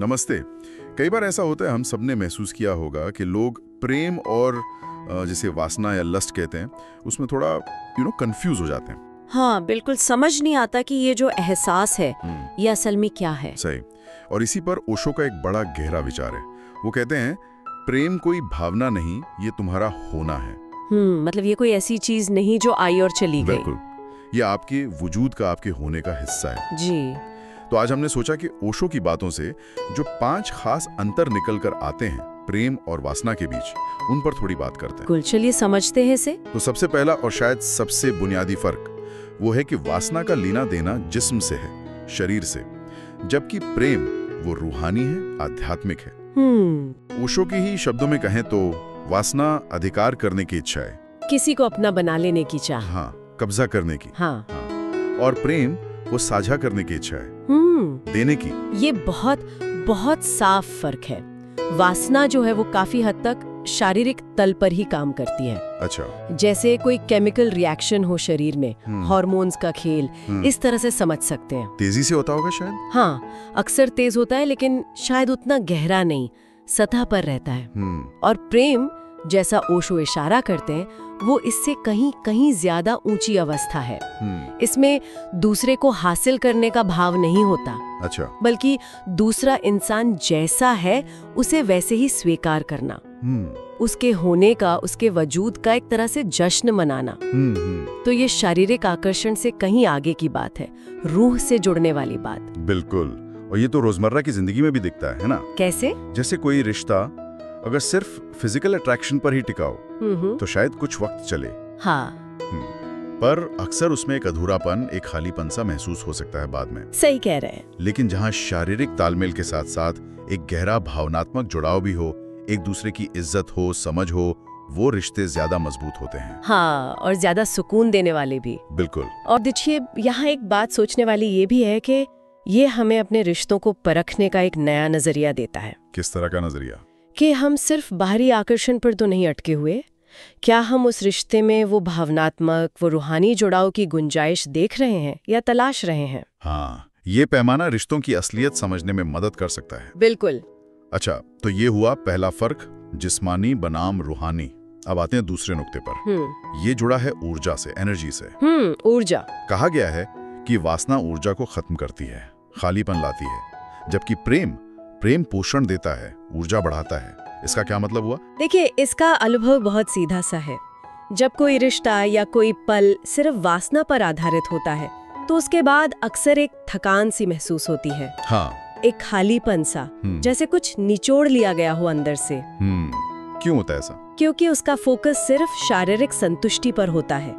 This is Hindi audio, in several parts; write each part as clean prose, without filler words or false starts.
नमस्ते। कई बार ऐसा होता है, हम सबने महसूस किया होगा कि लोग प्रेम और जिसे वासना या लस्ट कहते हैं, उसमें थोड़ा कंफ्यूज हो जाते हैं। हाँ, बिल्कुल समझ नहीं आता कि ये जो एहसास है ये असल में क्या है। सही। और इसी पर ओशो का एक बड़ा गहरा विचार है। वो कहते हैं प्रेम कोई भावना नहीं, ये तुम्हारा होना है। मतलब ये कोई ऐसी चीज नहीं जो आई और चली गई। बिल्कुल, ये आपके वजूद का, आपके होने का हिस्सा है जी। तो आज हमने सोचा कि ओशो की बातों से जो 5 खास अंतर निकल कर आते हैं प्रेम और वासना के बीच, उन पर थोड़ी बात करते हैं। कुल चलिए समझते हैं इसे। तो सबसे पहला और शायद सबसे बुनियादी फर्क वो है कि वासना का लेना देना जिस्म से है, शरीर से, जबकि प्रेम वो रूहानी है, आध्यात्मिक है। ओशो के ही शब्दों में कहें तो वासना अधिकार करने की इच्छा है, किसी को अपना बना लेने की चाह। हाँ, कब्जा करने की। हाँ। और प्रेम वो साझा करने की इच्छा है, देने की। ये बहुत बहुत साफ फर्क है। वासना जो है वो काफी हद तक शारीरिक तल पर ही काम करती है। अच्छा। जैसे कोई केमिकल रिएक्शन हो शरीर में, हार्मोन्स का खेल, इस तरह से समझ सकते हैं। तेजी से होता होगा शायद। हाँ, अक्सर तेज होता है, लेकिन शायद उतना गहरा नहीं, सतह पर रहता है। और प्रेम, जैसा ओशो इशारा करते हैं, वो इससे कहीं कहीं ज्यादा ऊंची अवस्था है। इसमें दूसरे को हासिल करने का भाव नहीं होता। अच्छा। बल्कि दूसरा इंसान जैसा है उसे वैसे ही स्वीकार करना, उसके होने का, उसके वजूद का एक तरह से जश्न मनाना। तो ये शारीरिक आकर्षण से कहीं आगे की बात है, रूह से जुड़ने वाली बात। बिल्कुल। और ये तो रोजमर्रा की जिंदगी में भी दिखता है ना। कैसे? जैसे कोई रिश्ता अगर सिर्फ फिजिकल अट्रैक्शन पर ही टिका हो तो शायद कुछ वक्त चले। हाँ। पर अक्सर उसमें एक अधूरापन, एक खालीपन सा महसूस हो सकता है बाद में। सही कह रहे हैं। लेकिन जहाँ शारीरिक तालमेल के साथ साथ एक गहरा भावनात्मक जुड़ाव भी हो, एक दूसरे की इज्जत हो, समझ हो, वो रिश्ते ज्यादा मजबूत होते हैं। हाँ, और ज्यादा सुकून देने वाले भी। बिल्कुल। और देखिए, यहाँ एक बात सोचने वाली ये भी है कि ये हमें अपने रिश्तों को परखने का एक नया नजरिया देता है। किस तरह का नजरिया? कि हम सिर्फ बाहरी आकर्षण पर तो नहीं अटके हुए। क्या हम उस रिश्ते में वो भावनात्मक, वो रूहानी जुड़ाव की गुंजाइश देख रहे हैं या तलाश रहे हैं? हाँ, ये पैमाना रिश्तों की असलियत समझने में मदद कर सकता है। बिल्कुल। अच्छा, तो ये हुआ पहला फर्क, जिस्मानी बनाम रूहानी। अब आते हैं दूसरे नुक्ते पर। ये जुड़ा है ऊर्जा से, एनर्जी से। ऊर्जा। कहा गया है कि वासना ऊर्जा को खत्म करती है, खालीपन लाती है, जबकि प्रेम पोषण देता है, ऊर्जा बढ़ाता है। इसका क्या मतलब हुआ? देखिए, इसका अनुभव बहुत सीधा सा है। जब कोई रिश्ता या कोई पल सिर्फ वासना पर आधारित होता है तो उसके बाद अक्सर एक थकान सी महसूस होती है। हाँ। एक खालीपन सा, जैसे कुछ निचोड़ लिया गया हो अंदर से। क्यों होता है ऐसा? क्योंकि उसका फोकस सिर्फ शारीरिक संतुष्टि पर होता है,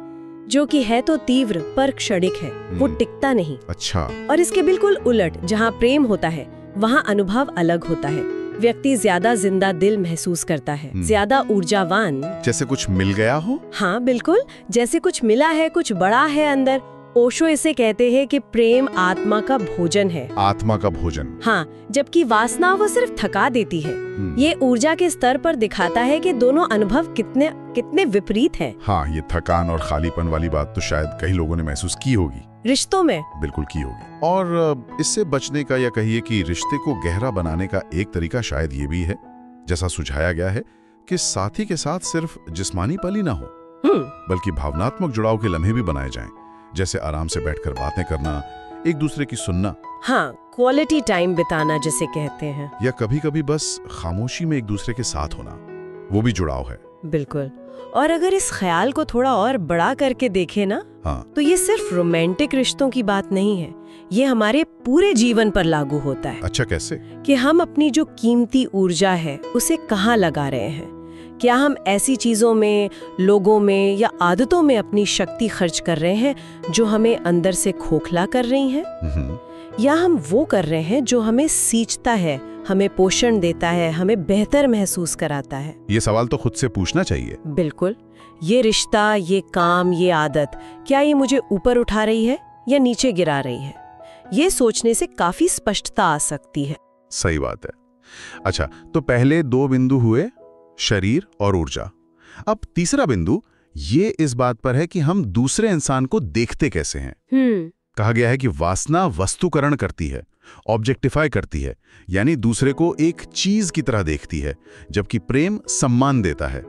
जो कि है तो तीव्र पर क्षणिक है, वो टिकता नहीं। अच्छा। और इसके बिल्कुल उलट, जहाँ प्रेम होता है वहाँ अनुभव अलग होता है। व्यक्ति ज्यादा जिंदा दिल महसूस करता है, ज्यादा ऊर्जावान। जैसे कुछ मिल गया हो। हाँ बिल्कुल, जैसे कुछ मिला है, कुछ बड़ा है अंदर। ओशो इसे कहते हैं कि प्रेम आत्मा का भोजन है। आत्मा का भोजन। हाँ, जबकि वासना वो सिर्फ थका देती है। ये ऊर्जा के स्तर पर दिखाता है कि दोनों अनुभव कितने विपरीत हैं। हाँ, ये थकान और खालीपन वाली बात तो शायद कई लोगों ने महसूस की होगी रिश्तों में। बिल्कुल की होगी। और इससे बचने का, या कहिए कि रिश्ते को गहरा बनाने का एक तरीका शायद ये भी है, जैसा सुझाया गया है, कि साथी के साथ सिर्फ जिस्मानी पल ही ना हो, बल्कि भावनात्मक जुड़ाव के लम्हे भी बनाए जाएं। जैसे आराम से बैठकर बातें करना, एक दूसरे की सुनना। हाँ, क्वालिटी टाइम बिताना जिसे कहते हैं। या कभी कभी बस खामोशी में एक दूसरे के साथ होना, वो भी जुड़ाव है। बिल्कुल। और अगर इस ख्याल को थोड़ा और बड़ा करके देखें ना, तो ये सिर्फ रोमांटिक रिश्तों की बात नहीं है, ये हमारे पूरे जीवन पर लागू होता है। अच्छा, कैसे? कि हम अपनी जो कीमती ऊर्जा है उसे कहाँ लगा रहे हैं। क्या हम ऐसी चीजों में, लोगों में या आदतों में अपनी शक्ति खर्च कर रहे हैं जो हमें अंदर से खोखला कर रही हैं? या हम वो कर रहे हैं जो हमें सींचता है, हमें पोषण देता है, हमें बेहतर महसूस कराता है? ये सवाल तो खुद से पूछना चाहिए। बिल्कुल। ये रिश्ता, ये काम, ये आदत, क्या ये मुझे ऊपर उठा रही है या नीचे गिरा रही है? ये सोचने से काफी स्पष्टता आ सकती है। सही बात है। अच्छा, तो पहले 2 बिंदु हुए, शरीर और ऊर्जा। अब तीसरा बिंदु ये इस बात पर है कि हम दूसरे इंसान को देखते कैसे हैं। कहा गया है कि वासना वस्तुकरण करती है, ऑब्जेक्टिफाई करती है, यानी दूसरे को एक चीज की तरह देखती है, जबकि प्रेम सम्मान देता है।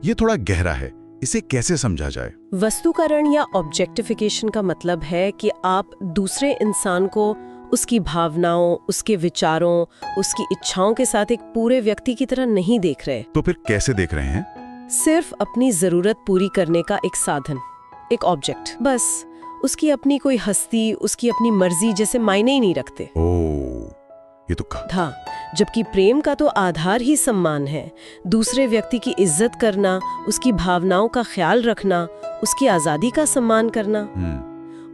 ये थोड़ा गहरा है, इसे कैसे समझा जाए? वस्तुकरण या ऑब्जेक्टिफिकेशन का मतलब है कि आप दूसरे इंसान को उसकी भावनाओं, उसके विचारों, उसकी इच्छाओं के साथ एक पूरे व्यक्ति की तरह नहीं देख रहे। तो फिर कैसे देख रहे हैं? सिर्फ अपनी जरूरत पूरी करने का एक साधन, एक ऑब्जेक्ट, बस। उसकी अपनी कोई हस्ती, उसकी अपनी मर्जी जैसे मायने ही नहीं रखते। ओह, ये तो हाँ, जबकि प्रेम का तो आधार ही सम्मान है। दूसरे व्यक्ति की इज्जत करना, उसकी भावनाओं का ख्याल रखना, उसकी आजादी का सम्मान करना।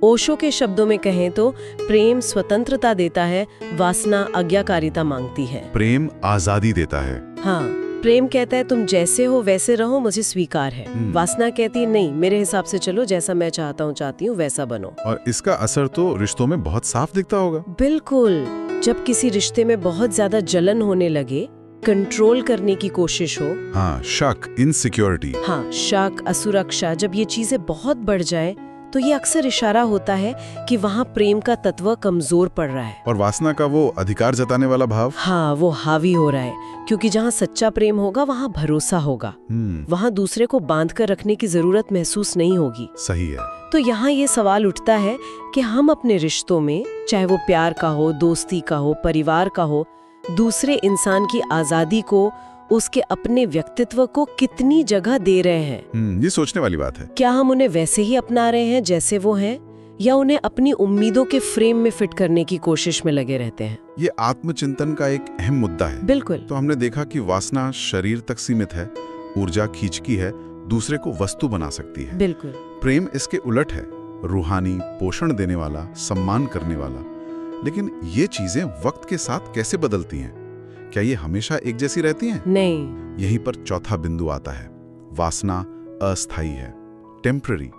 ओशो के शब्दों में कहें तो प्रेम स्वतंत्रता देता है, वासना आज्ञाकारिता मांगती है। प्रेम आजादी देता है। हाँ, प्रेम कहता है तुम जैसे हो वैसे रहो, मुझे स्वीकार है। वासना कहती है नहीं, मेरे हिसाब से चलो, जैसा मैं चाहता हूँ चाहती हूँ वैसा बनो। और इसका असर तो रिश्तों में बहुत साफ दिखता होगा। बिल्कुल। जब किसी रिश्ते में बहुत ज्यादा जलन होने लगे, कंट्रोल करने की कोशिश हो, हाँ, शक, इनसिक्योरिटी, हाँ, शक, असुरक्षा, जब ये चीजें बहुत बढ़ जाए तो ये अक्सर इशारा होता है कि वहाँ प्रेम का तत्व कमजोर पड़ रहा है। और वासना का वो अधिकार जताने वाला भाव, हाँ, वो हावी हो रहा है। क्योंकि जहाँ सच्चा प्रेम होगा वहाँ भरोसा होगा, वहाँ दूसरे को बांध कर रखने की जरूरत महसूस नहीं होगी। सही है। तो यहाँ ये सवाल उठता है कि हम अपने रिश्तों में, चाहे वो प्यार का हो, दोस्ती का हो, परिवार का हो, दूसरे इंसान की आजादी को, उसके अपने व्यक्तित्व को कितनी जगह दे रहे हैं। ये सोचने वाली बात है। क्या हम उन्हें वैसे ही अपना रहे हैं जैसे वो हैं, या उन्हें अपनी उम्मीदों के फ्रेम में फिट करने की कोशिश में लगे रहते हैं? ये आत्मचिंतन का एक अहम मुद्दा है। बिल्कुल। तो हमने देखा कि वासना शरीर तक सीमित है, ऊर्जा खींचती है, दूसरे को वस्तु बना सकती है। बिल्कुल। प्रेम इसके उलट है, रूहानी, पोषण देने वाला, सम्मान करने वाला। लेकिन ये चीजें वक्त के साथ कैसे बदलती हैं? क्या ये हमेशा एक जैसी रहती हैं? नहीं। यहीं पर चौथा बिंदु आता है। वासना अस्थायी है, टेम्पररी,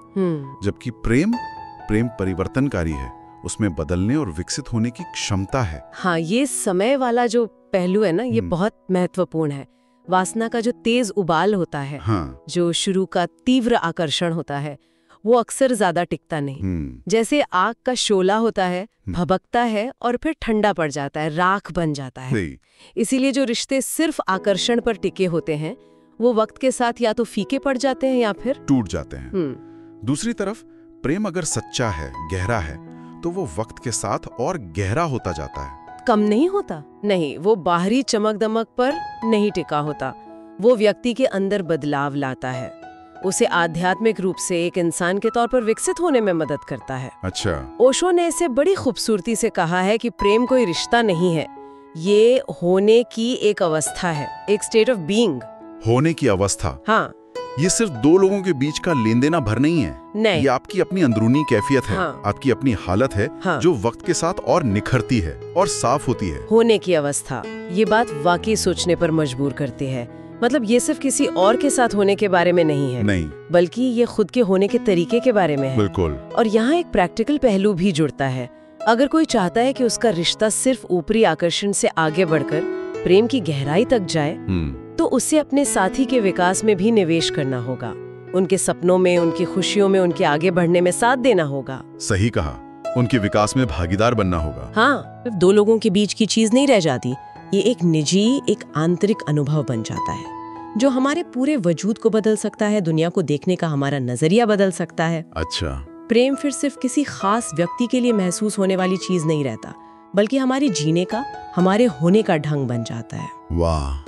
जबकि प्रेम परिवर्तनकारी है, उसमें बदलने और विकसित होने की क्षमता है। हाँ, ये समय वाला जो पहलू है ना, ये बहुत महत्वपूर्ण है। वासना का जो तेज उबाल होता है, हाँ, जो शुरू का तीव्र आकर्षण होता है, वो अक्सर ज्यादा टिकता नहीं। जैसे आग का शोला होता है, भभकता है और फिर ठंडा पड़ जाता है, राख बन जाता है। इसीलिए जो रिश्ते सिर्फ आकर्षण पर टिके होते हैं, वो वक्त के साथ या तो फीके पड़ जाते हैं या फिर टूट जाते हैं। दूसरी तरफ प्रेम अगर सच्चा है, गहरा है, तो वो वक्त के साथ और गहरा होता जाता है। कम नहीं होता। नहीं, वो बाहरी चमक दमक पर नहीं टिका होता। वो व्यक्ति के अंदर बदलाव लाता है, उसे आध्यात्मिक रूप से एक इंसान के तौर पर विकसित होने में मदद करता है। अच्छा। ओशो ने इसे बड़ी खूबसूरती से कहा है कि प्रेम कोई रिश्ता नहीं है, ये होने की एक अवस्था है, एक स्टेट ऑफ बीइंग। होने की अवस्था। हाँ। ये सिर्फ दो लोगों के बीच का लेन देना भर नहीं है। नहीं। ये आपकी अपनी अंदरूनी कैफियत है। हाँ। आपकी अपनी हालत है। हाँ। जो वक्त के साथ और निखरती है और साफ होती है। होने की अवस्था, ये बात वाकई सोचने पर मजबूर करती है। मतलब ये सिर्फ किसी और के साथ होने के बारे में नहीं है, नहीं, बल्कि ये खुद के होने के तरीके के बारे में है। बिल्कुल। और यहाँ एक प्रैक्टिकल पहलू भी जुड़ता है। अगर कोई चाहता है कि उसका रिश्ता सिर्फ ऊपरी आकर्षण से आगे बढ़कर प्रेम की गहराई तक जाए, तो उसे अपने साथी के विकास में भी निवेश करना होगा, उनके सपनों में, उनकी खुशियों में, उनके आगे बढ़ने में साथ देना होगा। सही कहा, उनके विकास में भागीदार बनना होगा। हाँ, सिर्फ दो लोगों के बीच की चीज नहीं रह जाती, ये एक निजी, एक आंतरिक अनुभव बन जाता है जो हमारे पूरे वजूद को बदल सकता है, दुनिया को देखने का हमारा नजरिया बदल सकता है। अच्छा। प्रेम फिर सिर्फ किसी खास व्यक्ति के लिए महसूस होने वाली चीज नहीं रहता, बल्कि हमारे जीने का, हमारे होने का ढंग बन जाता है। वाह।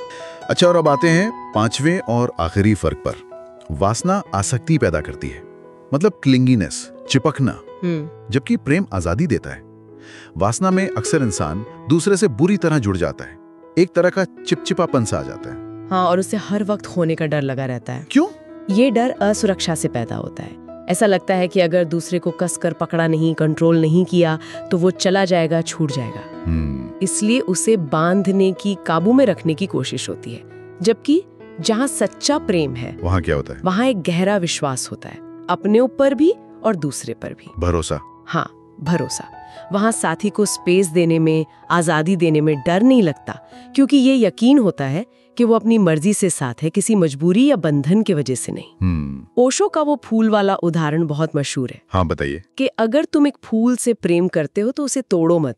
अच्छा, और अब आते हैं पांचवें और आखिरी फर्क पर। वासना आसक्ति पैदा करती है, मतलब क्लिंगीनेस, चिपकना, जबकि प्रेम आजादी देता है। वासना में अक्सर इंसान दूसरे से बुरी तरह जुड़ जाता है, एक तरह का चिपचिपापन सा आ जाता है। हाँ, और उसे हर वक्त खोने का डर लगा रहता है। क्यों? ये डर असुरक्षा से पैदा होता है। ऐसा लगता है कि अगर दूसरे को कसकर पकड़ा नहीं, कंट्रोल नहीं किया, तो वो चला जाएगा, छूट जाएगा। इसलिए उसे बांधने की, काबू में रखने की कोशिश होती है। जबकि जहाँ सच्चा प्रेम है, वहाँ क्या होता है? वहाँ एक गहरा विश्वास होता है, अपने ऊपर भी और दूसरे पर भी। भरोसा। हाँ, भरोसा। वहाँ साथी को स्पेस देने में, आज़ादी देने में डर नहीं लगता, क्योंकि ये यकीन होता है कि वो अपनी मर्जी से साथ है, किसी मजबूरी या बंधन की वजह से नहीं। ओशो का वो फूल वाला उदाहरण बहुत मशहूर है। हाँ, बताइए। कि अगर तुम एक फूल से प्रेम करते हो तो उसे तोड़ो मत,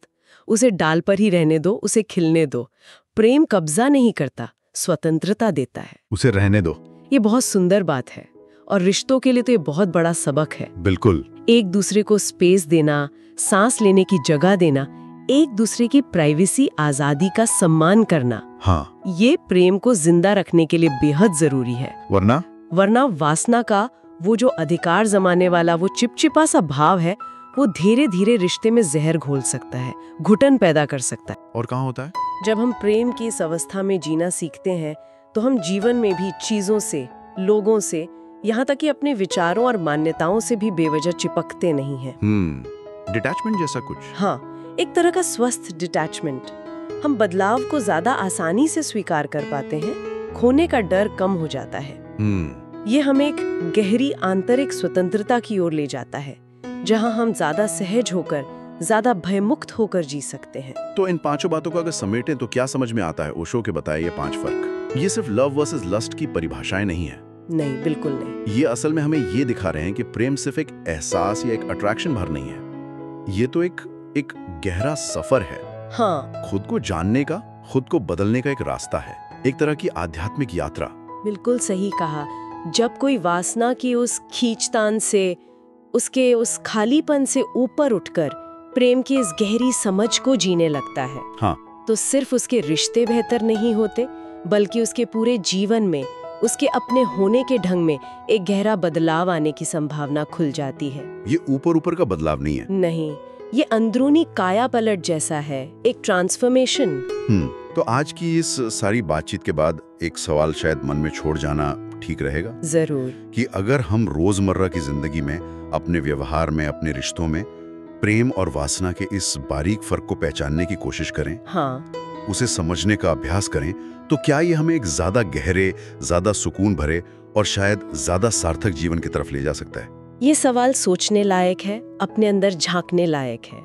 उसे डाल पर ही रहने दो, उसे खिलने दो। प्रेम कब्जा नहीं करता, स्वतंत्रता देता है। उसे रहने दो। ये बहुत सुंदर बात है और रिश्तों के लिए तो ये बहुत बड़ा सबक है। बिल्कुल। एक दूसरे को स्पेस देना, सांस लेने की जगह देना, एक दूसरे की प्राइवेसी, आजादी का सम्मान करना, हाँ, ये प्रेम को जिंदा रखने के लिए बेहद जरूरी है। वरना वासना का वो जो अधिकार जमाने वाला वो चिपचिपा सा भाव है, वो धीरे धीरे रिश्ते में जहर घोल सकता है, घुटन पैदा कर सकता है। और कहाँ होता है? जब हम प्रेम की इस अवस्था में जीना सीखते हैं तो हम जीवन में भी चीजों से, लोगों से, यहाँ तक कि अपने विचारों और मान्यताओं से भी बेवजह चिपकते नहीं हैं। डिटैचमेंट जैसा कुछ। हाँ, एक तरह का स्वस्थ डिटैचमेंट। हम बदलाव को ज्यादा आसानी से स्वीकार कर पाते हैं, खोने का डर कम हो जाता है। ये हमें एक गहरी आंतरिक स्वतंत्रता की ओर ले जाता है, जहाँ हम ज्यादा सहज होकर, ज्यादा भयमुक्त होकर जी सकते हैं। तो इन पांचों बातों को अगर समेटें तो क्या समझ में आता है ओशो के बताए ये 5 फर्क? ये सिर्फ लव वर्सेस लस्ट की परिभाषाएं नहीं है। नहीं, बिल्कुल नहीं। ये असल में हमें ये दिखा रहे हैं कि प्रेम सिर्फ एक एहसास या एक अट्रैक्शन भर नहीं है। ये तो एक गहरा सफर है। हाँ, खुद को जानने का, खुद को बदलने का एक रास्ता है, एक तरह की आध्यात्मिक यात्रा। बिल्कुल सही कहा। जब कोई वासना की उस खींचतान से, उसके उस खालीपन से ऊपर उठकर प्रेम की इस गहरी समझ को जीने लगता है, हाँ, तो सिर्फ उसके रिश्ते बेहतर नहीं होते, बल्कि उसके पूरे जीवन में, उसके अपने होने के ढंग में एक गहरा बदलाव आने की संभावना खुल जाती है। ये ऊपर का बदलाव नहीं है। नहीं, ये अंदरूनी काया पलट जैसा है, एक ट्रांसफॉर्मेशन। तो आज की इस सारी बातचीत के बाद एक सवाल शायद मन में छोड़ जाना ठीक रहेगा। जरूर। कि अगर हम रोजमर्रा की जिंदगी में, अपने व्यवहार में, अपने रिश्तों में प्रेम और वासना के इस बारीक फर्क को पहचानने की कोशिश करें, हाँ, उसे समझने का अभ्यास करें, तो क्या ये हमें एक ज्यादा गहरे, ज्यादा सुकून भरे और शायद ज्यादा सार्थक जीवन की तरफ ले जा सकता है? ये सवाल सोचने लायक है, अपने अंदर झांकने लायक है।